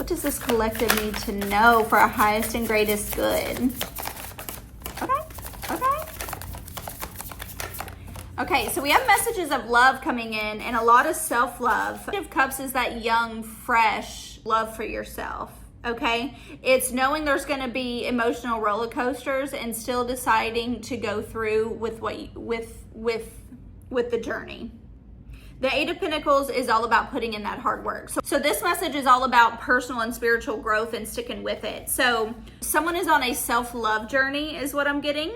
What does this collective need to know for our highest and greatest good? Okay, so we have messages of love coming in and a lot of self-love. Page of Cups is that young, fresh love for yourself, okay? It's knowing there's going to be emotional roller coasters and still deciding to go through with with the journey. The Eight of Pentacles is all about putting in that hard work. So this message is all about personal and spiritual growth and sticking with it. So someone is on a self-love journey is what I'm getting.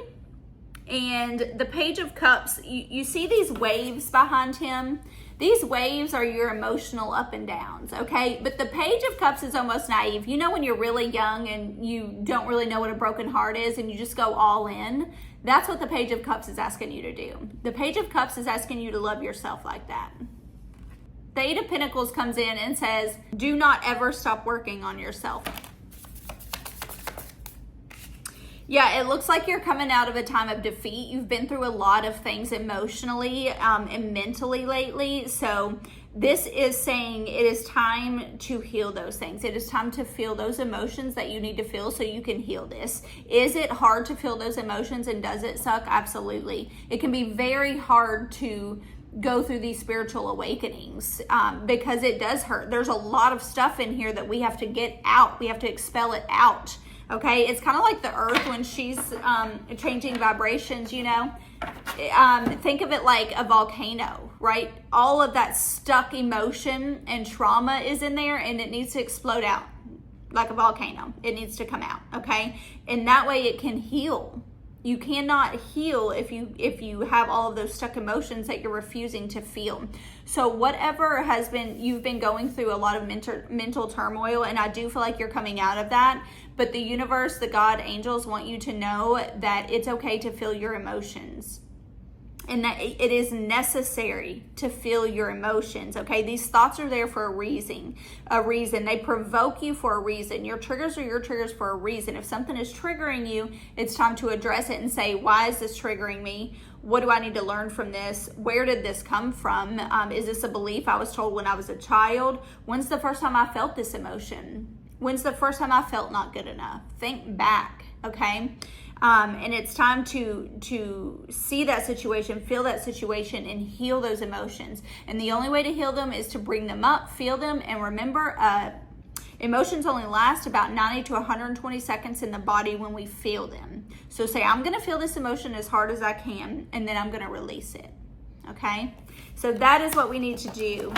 And the Page of Cups, you see these waves behind him. These waves are your emotional up and downs, okay? But the Page of Cups is almost naive. You know when you're really young and you don't really know what a broken heart is and you just go all in? That's what the Page of Cups is asking you to do. The Page of Cups is asking you to love yourself like that. The Eight of Pentacles comes in and says, do not ever stop working on yourself. Yeah, it looks like you're coming out of a time of defeat. You've been through a lot of things emotionally and mentally lately. So this is saying it is time to heal those things. It is time to feel those emotions that you need to feel so you can heal this. Is it hard to feel those emotions and does it suck? Absolutely. It can be very hard to go through these spiritual awakenings because it does hurt. There's a lot of stuff in here that we have to get out. We have to expel it out. Okay, it's kind of like the earth when she's changing vibrations, you know. Think of it like a volcano, right? All of that stuck emotion and trauma is in there and it needs to explode out like a volcano. It needs to come out, okay? And that way it can heal. You cannot heal if you have all of those stuck emotions that you're refusing to feel. So whatever has been, you've been going through a lot of mental turmoil, and I do feel like you're coming out of that. But the universe, the God, angels want you to know that it's okay to feel your emotions. And that it is necessary to feel your emotions, okay? These thoughts are there for a reason. They provoke you for a reason. Your triggers are your triggers for a reason. If something is triggering you, it's time to address it and say, why is this triggering me? What do I need to learn from this? Where did this come from? Is this a belief I was told when I was a child? When's the first time I felt this emotion? When's the first time I felt not good enough? Think back, okay? And it's time to see that situation, feel that situation, and heal those emotions. And the only way to heal them is to bring them up, feel them, and remember, emotions only last about 90 to 120 seconds in the body when we feel them. So say, I'm going to feel this emotion as hard as I can, and then I'm going to release it, okay? So that is what we need to do.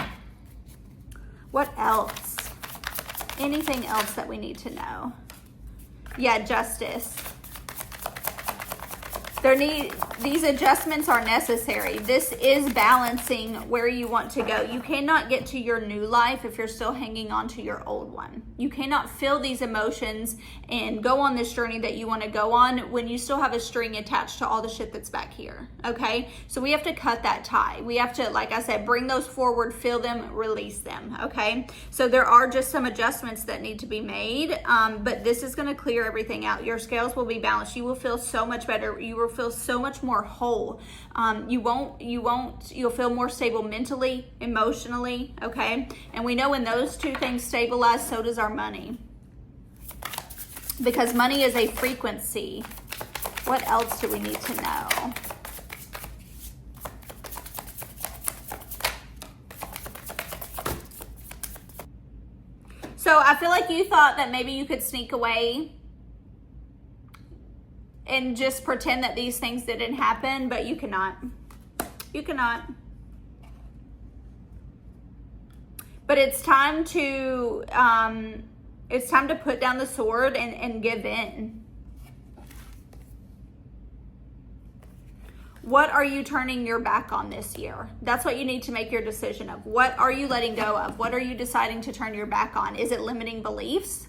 What else? Anything else that we need to know? Yeah, justice. These adjustments are necessary. This is balancing where you want to go. You cannot get to your new life if you're still hanging on to your old one. You cannot feel these emotions and go on this journey that you want to go on when you still have a string attached to all the shit that's back here, okay? So we have to cut that tie. We have to, like I said, bring those forward, feel them, release them, okay? So there are just some adjustments that need to be made, but this is going to clear everything out. Your scales will be balanced. You will feel so much better. You will feel so much more whole. You'll feel more stable mentally, emotionally, okay? And we know when those two things stabilize, so does our money. Because money is a frequency. What else do we need to know? So I feel like you thought that maybe you could sneak away and just pretend that these things didn't happen, but you cannot. You cannot. But it's time to put down the sword and give in. What are you turning your back on this year? That's what you need to make your decision of. What are you letting go of? What are you deciding to turn your back on? Is it limiting beliefs?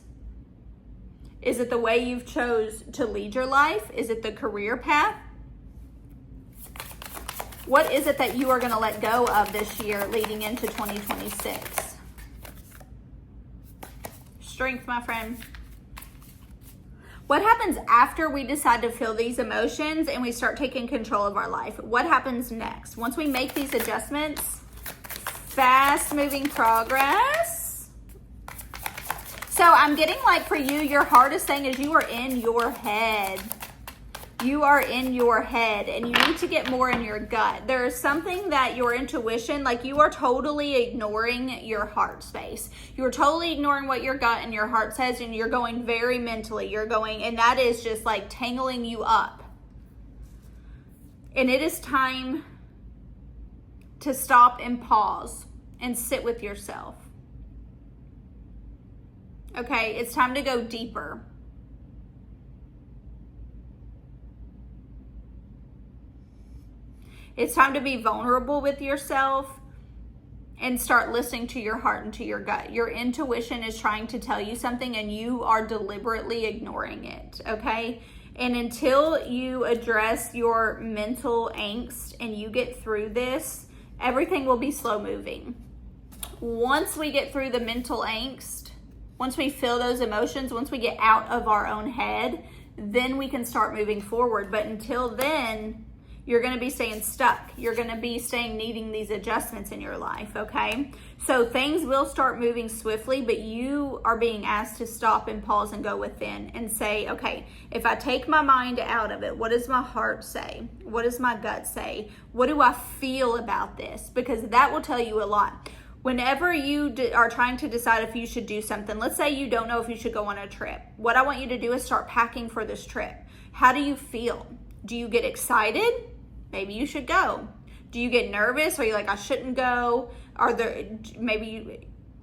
Is it the way you've chose to lead your life? Is it the career path? What is it that you are going to let go of this year leading into 2026? Strength, my friend. What happens after we decide to feel these emotions and we start taking control of our life? What happens next? Once we make these adjustments, fast moving progress. So I'm getting like for you, your hardest thing is you are in your head. You are in your head and you need to get more in your gut. There is something that your intuition, like you are totally ignoring your heart space. You're totally ignoring what your gut and your heart says, and you're going very mentally. You're going, and that is just like tangling you up. And it is time to stop and pause and sit with yourself. Okay, it's time to go deeper. It's time to be vulnerable with yourself and start listening to your heart and to your gut. Your intuition is trying to tell you something and you are deliberately ignoring it, okay? And until you address your mental angst and you get through this, everything will be slow moving. Once we get through the mental angst, once we feel those emotions, once we get out of our own head, then we can start moving forward. But until then, you're going to be staying stuck. You're going to be staying needing these adjustments in your life, okay? So things will start moving swiftly, but you are being asked to stop and pause and go within and say, okay, if I take my mind out of it, what does my heart say? What does my gut say? What do I feel about this? Because that will tell you a lot. Whenever you are trying to decide if you should do something, let's say you don't know if you should go on a trip. What I want you to do is start packing for this trip. How do you feel? Do you get excited? Maybe you should go. Do you get nervous? Are you like, I shouldn't go?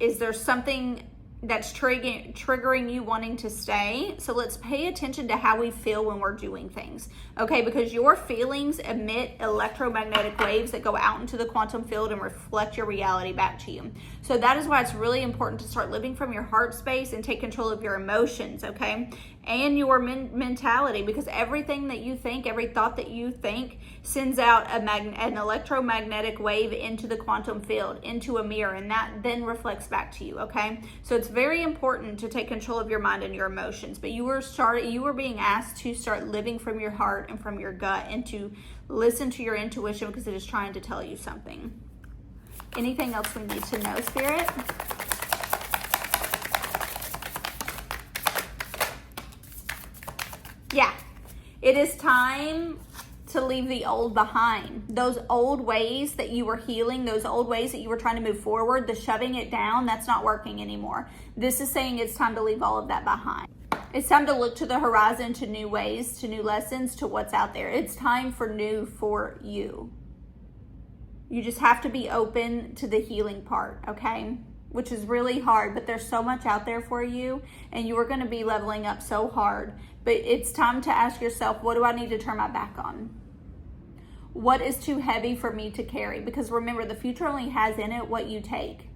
Is there something that's triggering you wanting to stay? So let's pay attention to how we feel when we're doing things, okay? Because your feelings emit electromagnetic waves that go out into the quantum field and reflect your reality back to you. So that is why it's really important to start living from your heart space and take control of your emotions, okay? And your mentality, because everything that you think, every thought that you think sends out an electromagnetic wave into the quantum field, into a mirror, and that then reflects back to you, okay? So it's very important to take control of your mind and your emotions, but you were being asked to start living from your heart and from your gut and to listen to your intuition because it is trying to tell you something. Anything else we need to know, Spirit? Yeah, it is time to leave the old behind. Those old ways that you were healing, those old ways that you were trying to move forward, the shoving it down, that's not working anymore. This is saying it's time to leave all of that behind. It's time to look to the horizon, to new ways, to new lessons, to what's out there. It's time for new for you. You just have to be open to the healing part, okay? Which is really hard, but there's so much out there for you and you are going to be leveling up so hard. But it's time to ask yourself, what do I need to turn my back on? What is too heavy for me to carry? Because remember, the future only has in it what you take,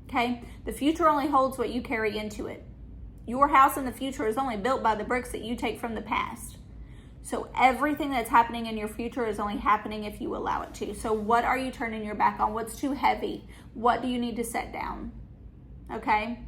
okay? The future only holds what you carry into it. Your house in the future is only built by the bricks that you take from the past. So everything that's happening in your future is only happening if you allow it to. So what are you turning your back on? What's too heavy? What do you need to set down? Okay?